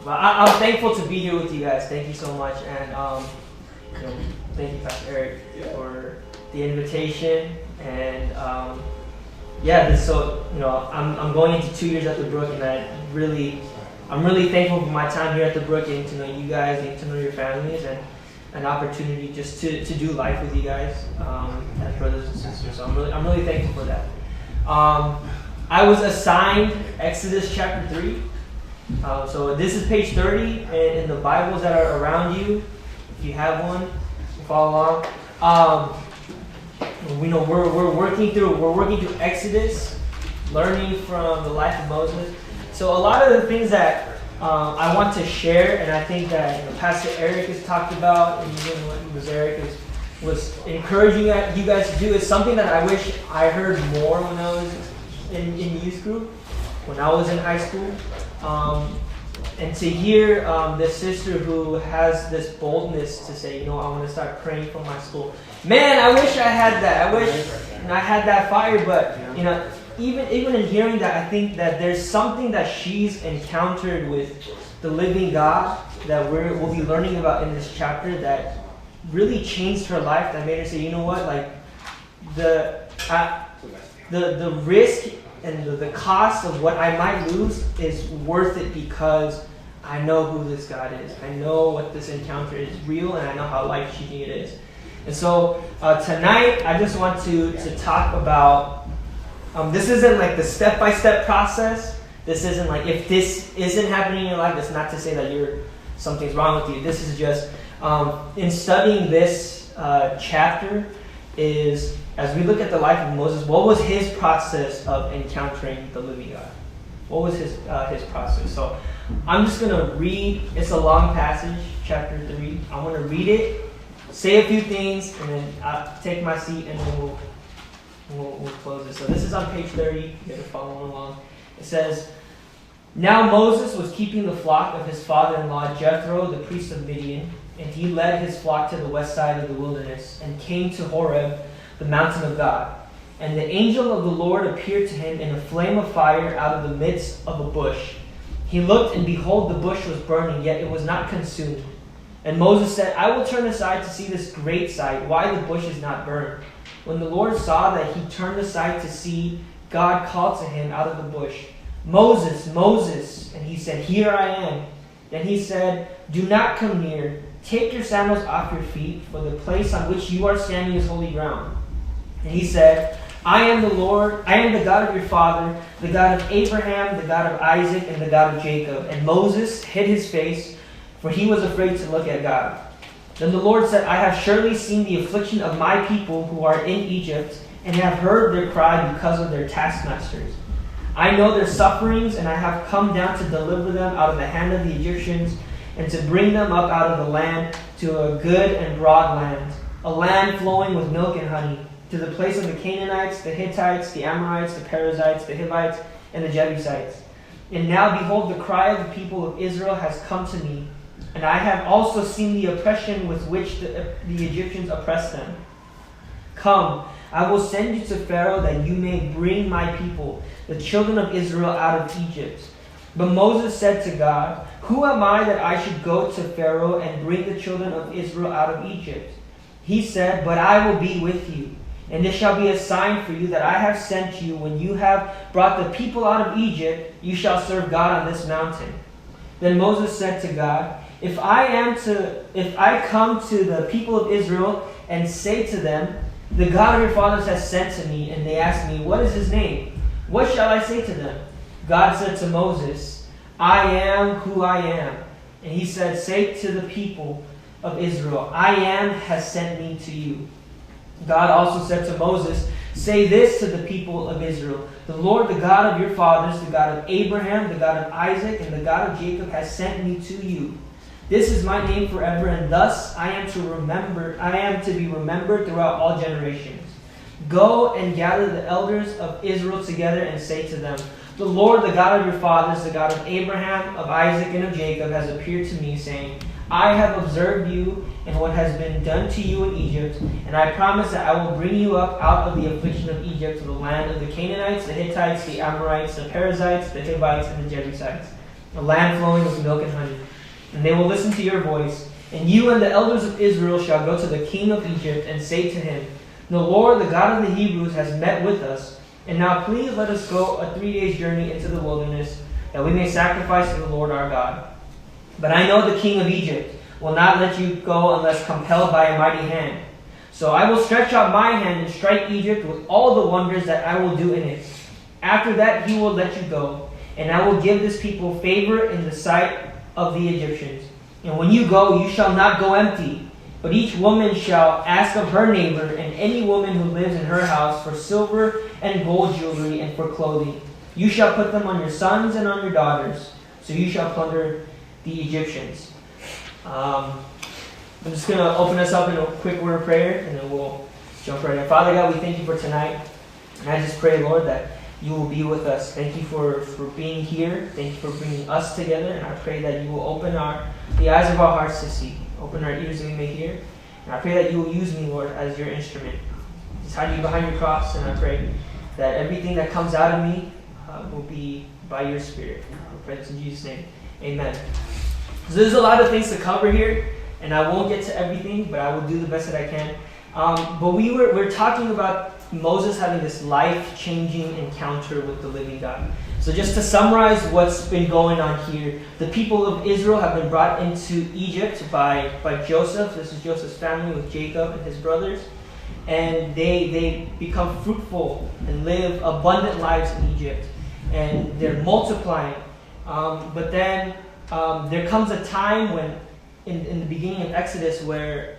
But I'm thankful to be here with you guys. Thank you so much, and thank you, Pastor Eric, for the invitation. And I'm going into 2 years at the Brook, and I'm really thankful for my time here at the Brook, getting to know you guys, getting to know your families, and an opportunity just to do life with you guys as brothers and sisters. So I'm really thankful for that. I was assigned Exodus chapter 3. So this is page 30 in the Bibles that are around you. If you have one, follow along. We're working through Exodus, learning from the life of Moses. So a lot of the things that I want to share, and I think that Pastor Eric has talked about, and even what Eric was encouraging you guys to do, is something that I wish I heard more when I was in youth group, when I was in high school. And to hear this sister who has this boldness to say, I want to start praying for my school. Man, I wish I had that. I wish I had that fire. But even in hearing that, I think that there's something that she's encountered with the living God that we'll be learning about in this chapter that really changed her life. That made her say, you know what, like the risk and the cost of what I might lose is worth it because I know who this God is. I know what this encounter is real, and I know how life-changing it is. And so tonight, I just want to talk about, this isn't like the step-by-step process. This isn't like, if this isn't happening in your life, that's not to say that something's wrong with you. This is just, in studying this chapter, is as we look at the life of Moses, what was his process of encountering the living God? What was his process? So I'm just going to read. It's a long passage, chapter 3. I want to read it, say a few things, and then I'll take my seat, and then we'll close it. So this is on page 30. You guys are following along. It says, "Now Moses was keeping the flock of his father-in-law Jethro, the priest of Midian, and he led his flock to the west side of the wilderness and came to Horeb, the mountain of God. And the angel of the Lord appeared to him in a flame of fire out of the midst of a bush. He looked, and behold, the bush was burning, yet it was not consumed. And Moses said, I will turn aside to see this great sight, why the bush is not burned. When the Lord saw that he turned aside to see, God called to him out of the bush, Moses, Moses. And he said, Here I am. Then he said, Do not come near. Take your sandals off your feet, for the place on which you are standing is holy ground. And he said, I am the Lord, I am the God of your father, the God of Abraham, the God of Isaac, and the God of Jacob. And Moses hid his face, for he was afraid to look at God. Then the Lord said, I have surely seen the affliction of my people who are in Egypt, and have heard their cry because of their taskmasters. I know their sufferings, and I have come down to deliver them out of the hand of the Egyptians, and to bring them up out of the land to a good and broad land, a land flowing with milk and honey, to the place of the Canaanites, the Hittites, the Amorites, the Perizzites, the Hivites, and the Jebusites. And now behold, the cry of the people of Israel has come to me, and I have also seen the oppression with which the Egyptians oppress them. Come, I will send you to Pharaoh, that you may bring my people, the children of Israel, out of Egypt. But Moses said to God, Who am I that I should go to Pharaoh and bring the children of Israel out of Egypt? He said, But I will be with you. And this shall be a sign for you that I have sent you. When you have brought the people out of Egypt, you shall serve God on this mountain. Then Moses said to God, If I come to the people of Israel and say to them, The God of your fathers has sent to me, and they ask me, What is his name? What shall I say to them? God said to Moses, I am who I am. And he said, Say to the people of Israel, I am has sent me to you. God also said to Moses, Say this to the people of Israel, The Lord, the God of your fathers, the God of Abraham, the God of Isaac, and the God of Jacob has sent me to you. This is my name forever, and thus I am to be remembered throughout all generations. Go and gather the elders of Israel together and say to them, The Lord, the God of your fathers, the God of Abraham, of Isaac, and of Jacob, has appeared to me, saying, I have observed you and what has been done to you in Egypt, and I promise that I will bring you up out of the affliction of Egypt to the land of the Canaanites, the Hittites, the Amorites, the Perizzites, the Hivites, and the Jebusites. a land flowing with milk and honey. And they will listen to your voice. And you and the elders of Israel shall go to the king of Egypt and say to him, the Lord, the God of the Hebrews, has met with us. And now please let us go a 3 days' journey into the wilderness, that we may sacrifice to the Lord our God. But I know the king of Egypt will not let you go unless compelled by a mighty hand. So I will stretch out my hand and strike Egypt with all the wonders that I will do in it. After that he will let you go, and I will give this people favor in the sight of the Egyptians. And when you go, you shall not go empty, but each woman shall ask of her neighbor and any woman who lives in her house for silver and gold jewelry and for clothing. You shall put them on your sons and on your daughters, so you shall plunder the Egyptians. I'm just going to open us up in a quick word of prayer, and then we'll jump right in. Father God, we thank you for tonight. And I just pray, Lord, that you will be with us. Thank you for being here. Thank you for bringing us together. And I pray that you will open the eyes of our hearts to see. Open our ears that we may hear. And I pray that you will use me, Lord, as your instrument. Just hide you behind your cross. And I pray that everything that comes out of me will be by your Spirit. I pray this in Jesus' name. Amen. So there's a lot of things to cover here. And I won't get to everything, but I will do the best that I can. But we're talking about Moses having this life-changing encounter with the living God. So just to summarize what's been going on here, the people of Israel have been brought into Egypt by Joseph. This is Joseph's family with Jacob and his brothers. And they become fruitful and live abundant lives in Egypt. And they're multiplying. But then there comes a time when, in the beginning of Exodus, where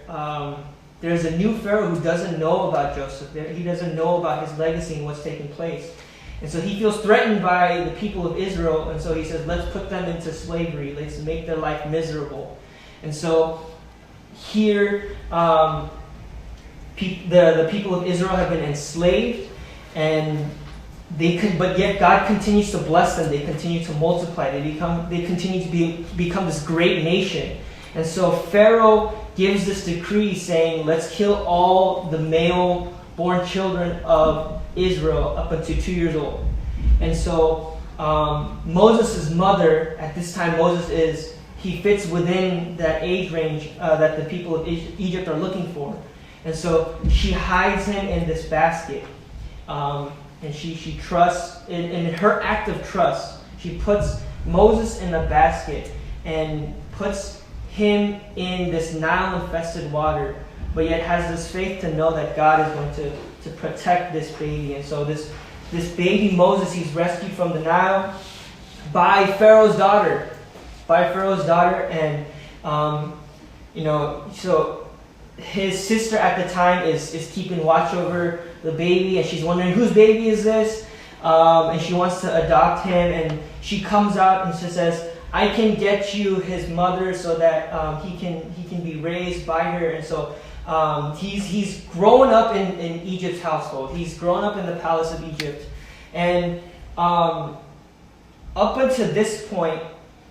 there's a new Pharaoh who doesn't know about Joseph. He doesn't know about his legacy and what's taking place. And so he feels threatened by the people of Israel. And so he says, let's put them into slavery. Let's make their life miserable. And so here, the people of Israel have been enslaved. And but yet God continues to bless them. They continue to multiply. They continue to become this great nation. And so Pharaoh gives this decree saying, let's kill all the male-born children of Israel up until 2 years old. And so Moses' mother, at this time he fits within that age range that the people of Egypt are looking for. And so she hides him in this basket. And she trusts, in her act of trust, she puts Moses in a basket and puts him in this Nile-infested water, but yet has this faith to know that God is going to protect this baby. And so this baby Moses, he's rescued from the Nile by Pharaoh's daughter. And so his sister at the time is keeping watch over the baby, and she's wondering, whose baby is this? And she wants to adopt him, and she comes out and she says, I can get you his mother so that he can be raised by her. And so he's grown up in Egypt's household. He's grown up in the palace of Egypt. And up until this point,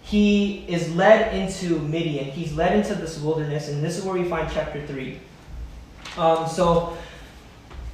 he is led into Midian. He's led into this wilderness, and this is where we find chapter 3. So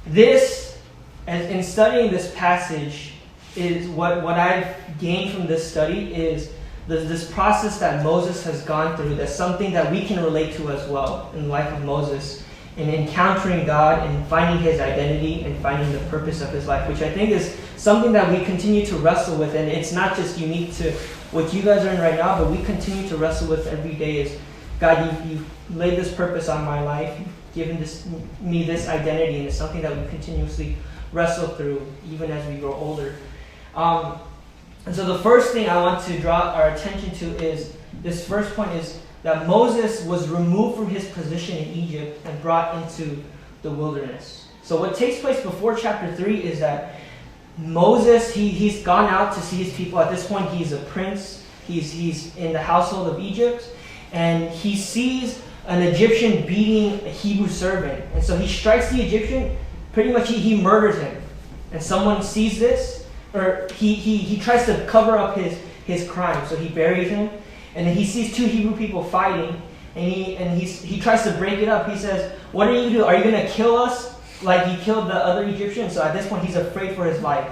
this, in studying this passage, is what I've gained from this study is this process that Moses has gone through. That's something that we can relate to as well in the life of Moses, in encountering God and finding his identity and finding the purpose of his life, which I think is something that we continue to wrestle with. And it's not just unique to what you guys are in right now, but we continue to wrestle with every day is, God, you've laid this purpose on my life. You've given me this identity, and it's something that we continuously wrestle through even as we grow older. And so the first thing I want to draw our attention to is, this first point is that Moses was removed from his position in Egypt and brought into the wilderness. So what takes place before chapter 3 is that Moses, he's gone out to see his people. At this point, he's a prince. He's in the household of Egypt. And he sees an Egyptian beating a Hebrew servant. And so he strikes the Egyptian. Pretty much he murders him. And someone sees this, or he tries to cover up his crime. So he buries him. And then he sees two Hebrew people fighting. And he tries to break it up. He says, what are you doing? Are you going to kill us like you killed the other Egyptian? So at this point, he's afraid for his life.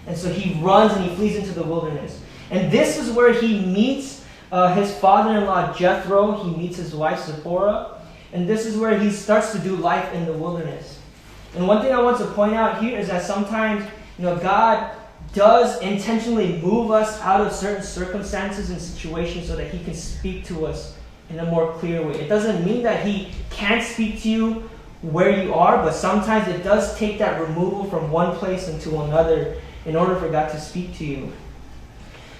And so he runs and he flees into the wilderness. And this is where he meets his father-in-law Jethro. He meets his wife Zipporah. And this is where he starts to do life in the wilderness. And one thing I want to point out here is that sometimes, God does intentionally move us out of certain circumstances and situations so that he can speak to us in a more clear way. It doesn't mean that he can't speak to you where you are, but sometimes it does take that removal from one place into another in order for God to speak to you.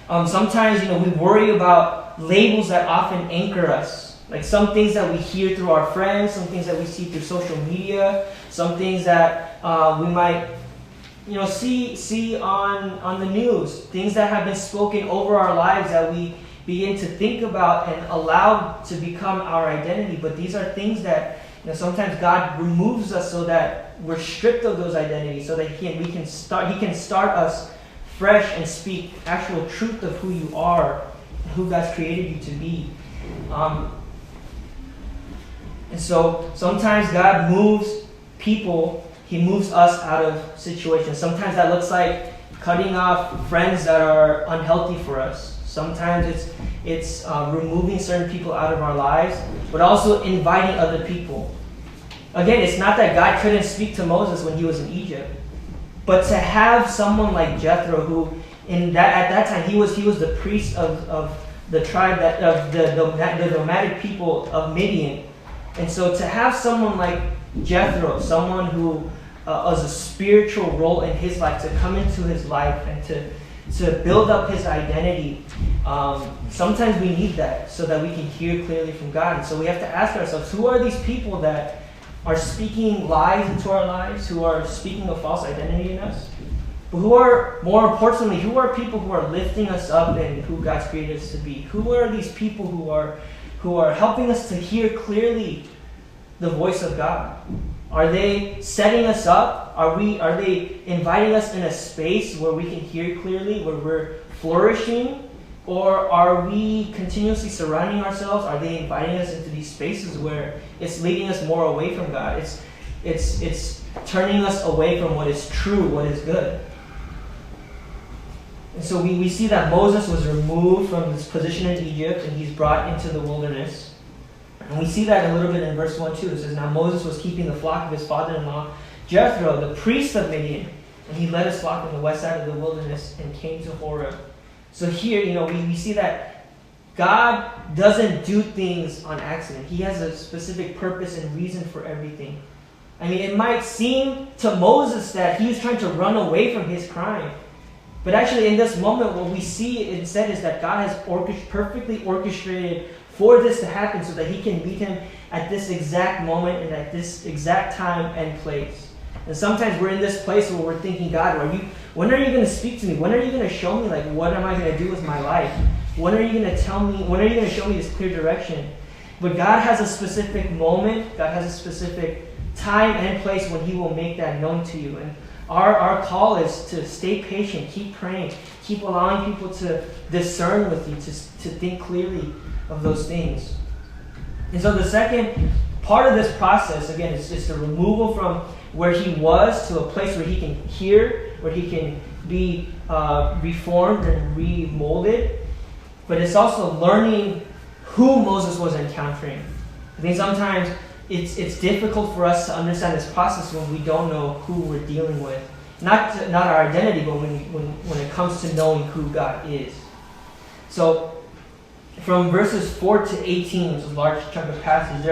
Sometimes, we worry about labels that often anchor us. Like some things that we hear through our friends, some things that we see through social media, some things that we might see on the news, things that have been spoken over our lives that we begin to think about and allow to become our identity. But these are things that sometimes God removes us so that we're stripped of those identities, so that He can start us fresh and speak actual truth of who you are and who God's created you to be. And so sometimes God moves people. He moves us out of situations. Sometimes that looks like cutting off friends that are unhealthy for us. Sometimes it's removing certain people out of our lives, but also inviting other people. Again, it's not that God couldn't speak to Moses when he was in Egypt, but to have someone like Jethro, who at that time he was the priest of the tribe of the nomadic people of Midian, and so to have someone like Jethro, someone who as a spiritual role in his life, to come into his life and to build up his identity. Sometimes we need that so that we can hear clearly from God. And so we have to ask ourselves, who are these people that are speaking lies into our lives, who are speaking a false identity in us? But who are, more importantly, who are people who are lifting us up in who God's created us to be? Who are these people who are helping us to hear clearly the voice of God? Are they setting us up? Are they inviting us in a space where we can hear clearly, where we're flourishing? Or are we continuously surrounding ourselves? Are they inviting us into these spaces where it's leading us more away from God? It's turning us away from what is true, what is good. And so we see that Moses was removed from his position in Egypt and he's brought into the wilderness. And we see that a little bit in verse 1 too. It says, now Moses was keeping the flock of his father-in-law, Jethro, the priest of Midian, and he led his flock on the west side of the wilderness and came to Horeb. So here, we see that God doesn't do things on accident. He has a specific purpose and reason for everything. I mean, it might seem to Moses that he was trying to run away from his crime. But actually, in this moment, what we see instead is that God has perfectly orchestrated for this to happen so that he can meet him at this exact moment and at this exact time and place. And sometimes we're in this place where we're thinking, God, when are you going to speak to me? When are you going to show me, what am I going to do with my life? When are you going to tell me? When are you going to show me this clear direction? But God has a specific moment. God has a specific time and place when he will make that known to you. And our call is to stay patient, keep praying, keep allowing people to discern with you, to think clearly of those things. And so the second part of this process, again, is just the removal from where he was to a place where he can hear, where he can be reformed and remolded. But it's also learning who Moses was encountering. I think sometimes it's difficult for us to understand this process when we don't know who we're dealing with. Not our identity, but when it comes to knowing who God is. So from verses 4 to 18, which is a large chunk of passage,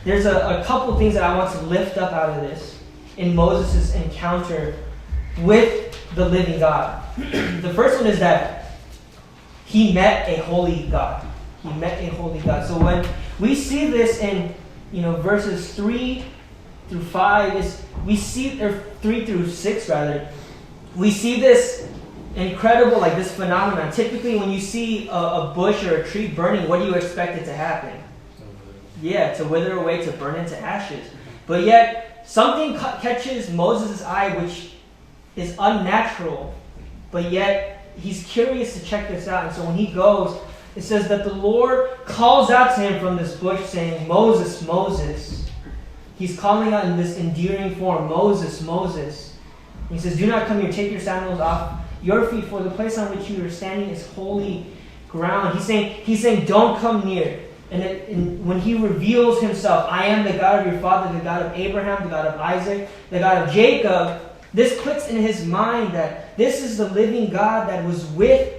there's a couple of things that I want to lift up out of this in Moses' encounter with the living God. The first one is that he met a holy God. He met a holy God. So when we see this in verses 3 through 5, or 3 through 6 rather, we see this incredible, this phenomenon. Typically when you see a bush or a tree burning, what do you expect it to happen? Yeah, to wither away, to burn into ashes. But yet, something catches Moses' eye which is unnatural, but yet he's curious to check this out. And so when he goes, it says that the Lord calls out to him from this bush saying, Moses, Moses. He's calling out in this endearing form, Moses, Moses. He says, do not come here, take your sandals off your feet, for the place on which you are standing is holy ground. He's saying, don't come near. And when he reveals himself, I am the God of your father, the God of Abraham, the God of Isaac, the God of Jacob, this clicks in his mind that this is the living God that was with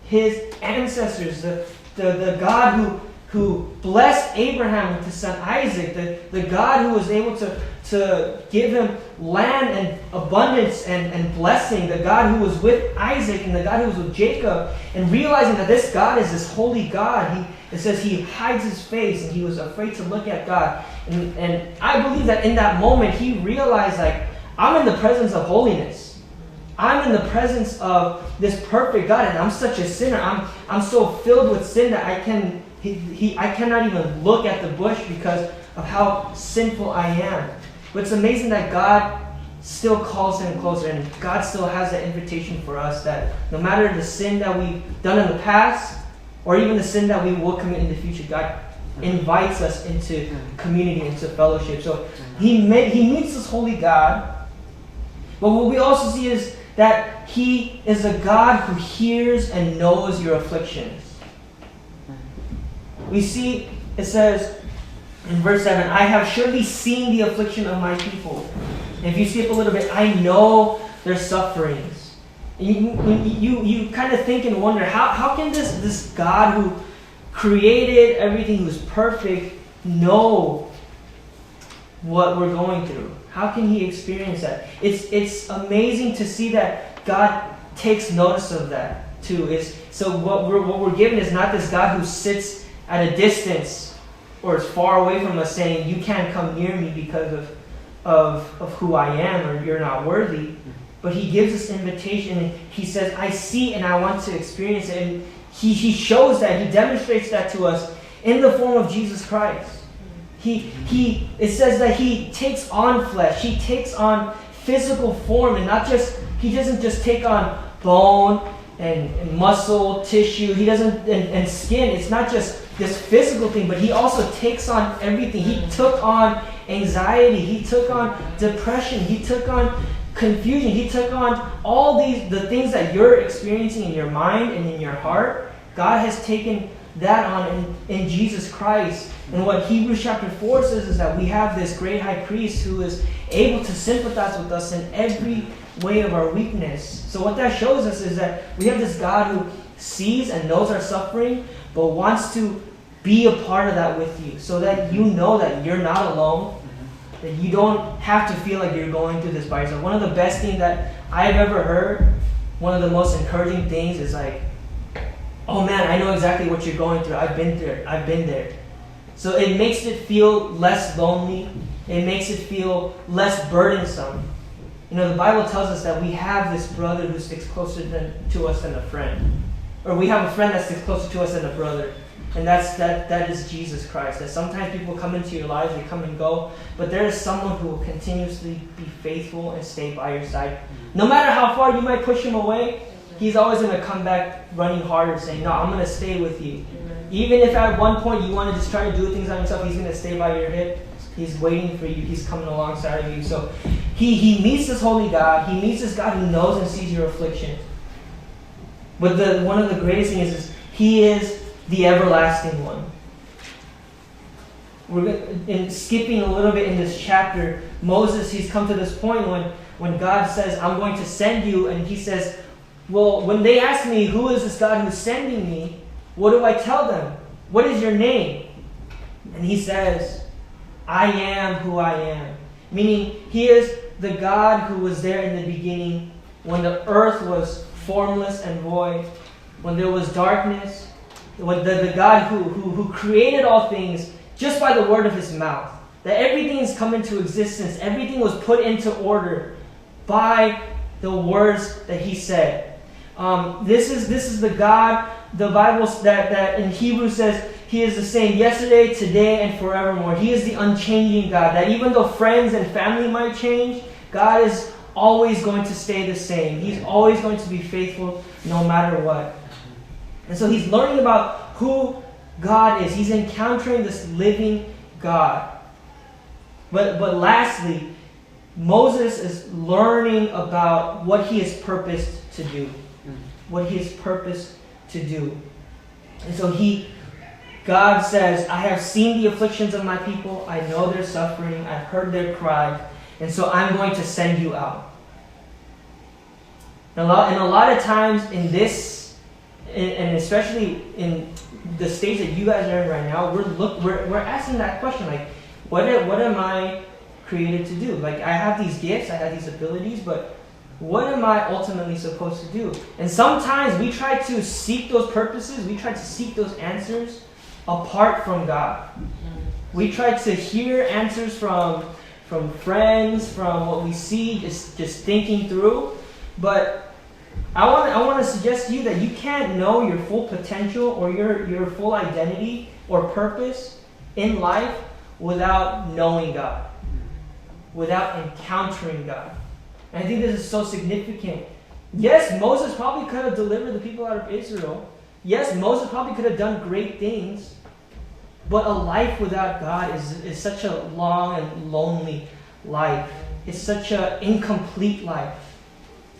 his ancestors, the God who blessed Abraham with his son Isaac, the God who was able to give him land and abundance and blessing, the God who was with Isaac and the God who was with Jacob, and realizing that this God is this holy God. It says he hides his face and he was afraid to look at God. And I believe that in that moment he realized, like, I'm in the presence of holiness. I'm in the presence of this perfect God, and I'm such a sinner. I'm so filled with sin that I cannot even look at the bush because of how sinful I am. But it's amazing that God still calls him closer, and God still has that invitation for us that no matter the sin that we've done in the past, or even the sin that we will commit in the future, God invites us into community, into fellowship. So he meets this holy God. But what we also see is that he is a God who hears and knows your afflictions. We see, it says in verse 7, I have surely seen the affliction of my people. And if you skip a little bit, I know their sufferings. And you kind of think and wonder, how can this God who created everything, who's perfect, know what we're going through? How can he experience that? It's amazing to see that God takes notice of that too. So what we're given is not this God who sits at a distance or is far away from us saying, you can't come near me because of who I am, or you're not worthy. But he gives us invitation, and he says, I see and I want to experience it. And he shows that, he demonstrates that to us in the form of Jesus Christ. It says that he takes on flesh, he takes on physical form, and he doesn't just take on bone and muscle, tissue, and skin. It's not just this physical thing, but he also takes on everything. He took on anxiety, he took on depression, he took on confusion, he took on all the things that you're experiencing in your mind and in your heart. God has taken that on in Jesus Christ. And what Hebrews chapter 4 says is that we have this great high priest who is able to sympathize with us in every way of our weakness. So what that shows us is that we have this God who sees and knows our suffering, but wants to be a part of that with you, so that you know that you're not alone, that you don't have to feel like you're going through this by yourself. One of the best things that I've ever heard, one of the most encouraging things is like, oh man, I know exactly what you're going through. I've been there. So it makes it feel less lonely. It makes it feel less burdensome. You know, the Bible tells us that we have this brother who sticks closer to us than a friend. Or we have a friend that sticks closer to us than a brother. And that is Jesus Christ. That sometimes people come into your lives, they come and go, but there is someone who will continuously be faithful and stay by your side. No matter how far you might push him away, he's always going to come back running harder, saying, no, I'm going to stay with you. Even if at one point you want to just try to do things on yourself, he's going to stay by your hip. He's waiting for you. He's coming alongside of you. So he meets this holy God. He meets this God who knows and sees your affliction. But one of the greatest things is he is the everlasting one. In skipping a little bit in this chapter, Moses, he's come to this point when God says, I'm going to send you, and he says, well, when they ask me, who is this God who's sending me, what do I tell them? What is your name? And he says, I am who I am. Meaning, he is the God who was there in the beginning when the earth was formless and void, when there was darkness, when the God who created all things just by the word of his mouth. That everything has come into existence. Everything was put into order by the words that he said. This is the God, the Bible that in Hebrews says he is the same yesterday, today, and forevermore. He is the unchanging God. That even though friends and family might change, God is always going to stay the same. He's always going to be faithful no matter what. And so he's learning about who God is. He's encountering this living God. But lastly, Moses is learning about what he is purposed to do, what He has purposed to do. And so God says, I have seen the afflictions of my people. I know their suffering. I've heard their cry. And so I'm going to send you out. And a lot of times in this, and especially in the stage that you guys are in right now, we're asking that question, like, what am I created to do? Like, I have these gifts, I have these abilities, but what am I ultimately supposed to do? And sometimes we try to seek those purposes, we try to seek those answers apart from God. We try to hear answers from friends, from what we see, just thinking through. But I want to suggest to you that you can't know your full potential or your full identity or purpose in life without knowing God, without encountering God. And I think this is so significant. Yes, Moses probably could have delivered the people out of Israel. Yes, Moses probably could have done great things. But a life without God is such a long and lonely life. It's such an incomplete life.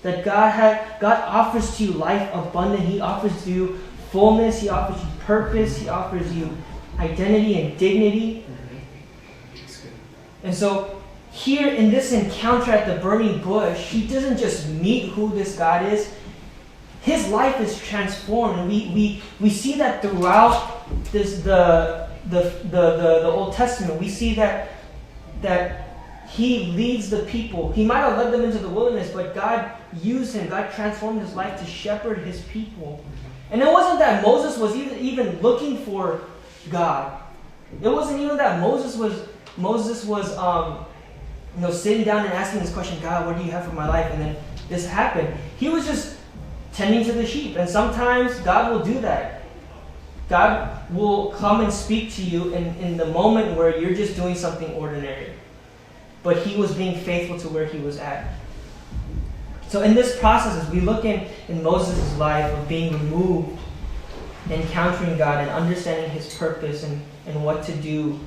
That God offers to you life abundant. He offers to you fullness. He offers you purpose. He offers you identity and dignity. And so here in this encounter at the burning bush, he doesn't just meet who this God is. His life is transformed. And we see that throughout the Old Testament. We see that he leads the people. He might have led them into the wilderness, but God used him. God transformed his life to shepherd his people. And it wasn't that Moses was even looking for God. It wasn't even that Moses was sitting down and asking this question, God, what do you have for my life? And then this happened. He was just tending to the sheep. And sometimes God will do that. God will come and speak to you in the moment where you're just doing something ordinary. But he was being faithful to where he was at. So in this process, as we look in Moses' life of being removed, encountering God and understanding his purpose and what to do,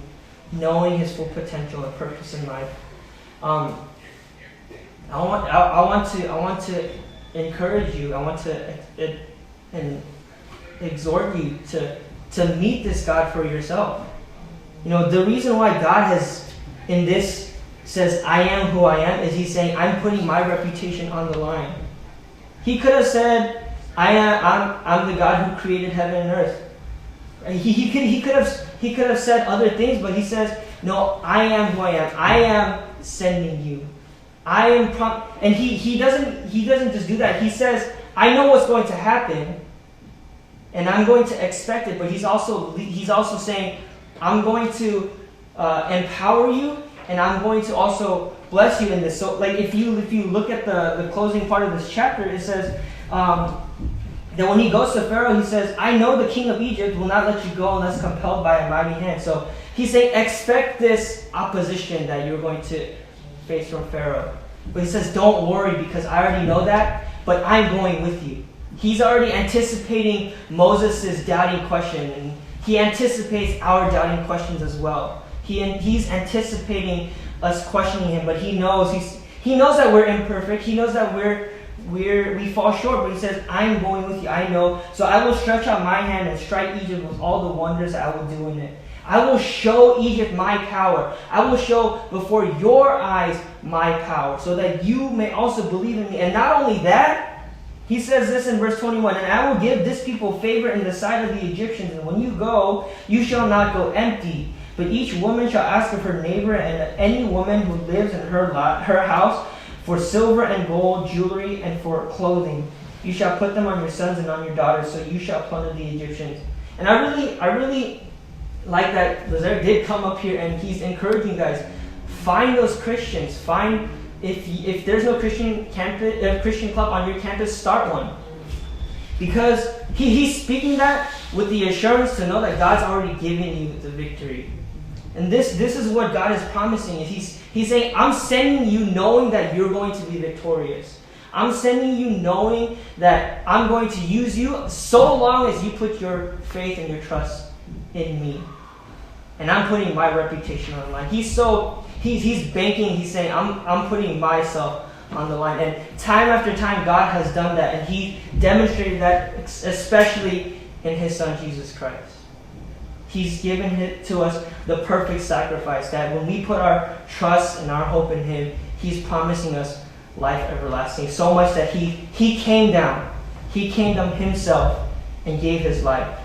knowing his full potential and purpose in life, I want to encourage you. I want to exhort you to meet this God for yourself. The reason why God has in this says I am who I am is he's saying I'm putting my reputation on the line. He could have said I'm the God who created heaven and earth. He could have said other things, but he says no, I am who I am. I am sending you. I am and he doesn't just do that. He says I know what's going to happen, and I'm going to expect it. But he's also saying I'm going to empower you. And I'm going to also bless you in this. So, like, if you look at the closing part of this chapter, it says that when he goes to Pharaoh, he says, I know the king of Egypt will not let you go unless compelled by a mighty hand. So he's saying, expect this opposition that you're going to face from Pharaoh. But he says, don't worry because I already know that, but I'm going with you. He's already anticipating Moses' doubting question, and he anticipates our doubting questions as well. He's anticipating us questioning him, but he knows that we're imperfect. He knows that we fall short, but he says, I'm going with you. I know. So I will stretch out my hand and strike Egypt with all the wonders that I will do in it. I will show Egypt my power. I will show before your eyes my power, so that you may also believe in me. And not only that, he says this in verse 21, and I will give this people favor in the sight of the Egyptians, and when you go, you shall not go empty. But each woman shall ask of her neighbor and any woman who lives in her house for silver and gold, jewelry, and for clothing. You shall put them on your sons and on your daughters, so you shall plunder the Egyptians. And I really like that Lazare did come up here and he's encouraging guys, find those Christians. Find if there's no Christian club on your campus, start one. Because he's speaking that with the assurance to know that God's already given you the victory. And this is what God is promising. He's saying, I'm sending you knowing that you're going to be victorious. I'm sending you knowing that I'm going to use you so long as you put your faith and your trust in me. And I'm putting my reputation on the line. He's banking, he's saying, I'm putting myself on the line. And time after time, God has done that. And He demonstrated that especially in His Son, Jesus Christ. He's given it to us the perfect sacrifice, that when we put our trust and our hope in Him, He's promising us life everlasting. So much that He came down. He came down Himself and gave His life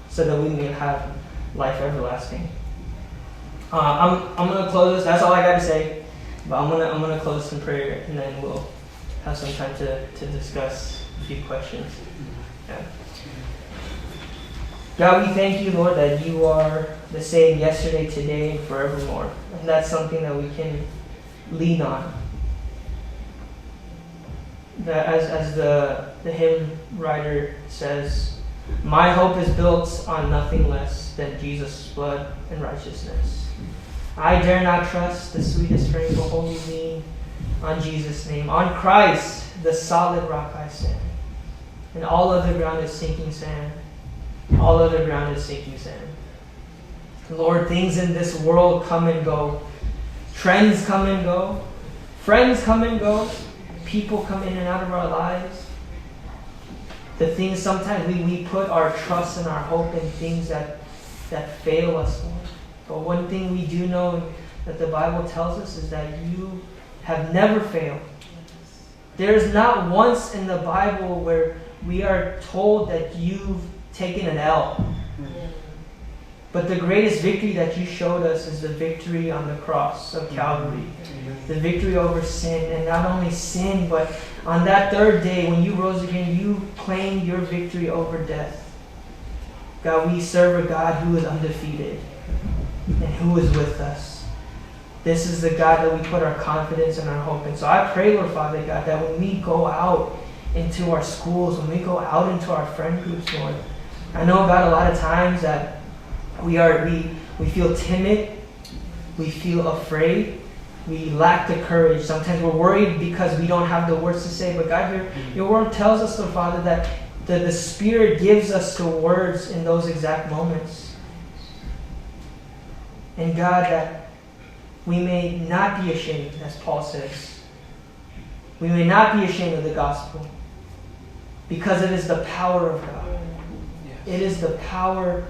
so that we may have life everlasting. I'm going to close this. That's all I got to say. But I'm gonna close in prayer, and then we'll have some time to discuss a few questions. Yeah. God, we thank You, Lord, that You are the same yesterday, today, and forevermore. And that's something that we can lean on. That as the hymn writer says, my hope is built on nothing less than Jesus' blood and righteousness. I dare not trust the sweetest frame, but wholly lean on Jesus' name. On Christ, the solid rock I stand. And all other ground is sinking sand. All other ground is sinking sand. Lord, things in this world come and go. Trends come and go. Friends come and go. People come in and out of our lives. The things sometimes we put our trust and our hope in things that fail us, Lord. But one thing we do know that the Bible tells us is that You have never failed. There is not once in the Bible where we are told that You've taken an L. But the greatest victory that You showed us is the victory on the cross of Calvary. The victory over sin. And not only sin, but on that third day when You rose again, You claimed Your victory over death. God, we serve a God who is undefeated and who is with us. This is the God that we put our confidence and our hope in. So I pray, Lord Father God, that when we go out into our schools, when we go out into our friend groups, Lord, I know, God, a lot of times that we feel timid, we feel afraid, we lack the courage. Sometimes we're worried because we don't have the words to say. But God, Your word tells us, Lord Father, that the Spirit gives us the words in those exact moments. And God, that we may not be ashamed, as Paul says. We may not be ashamed of the gospel, because it is the power of God. It is the power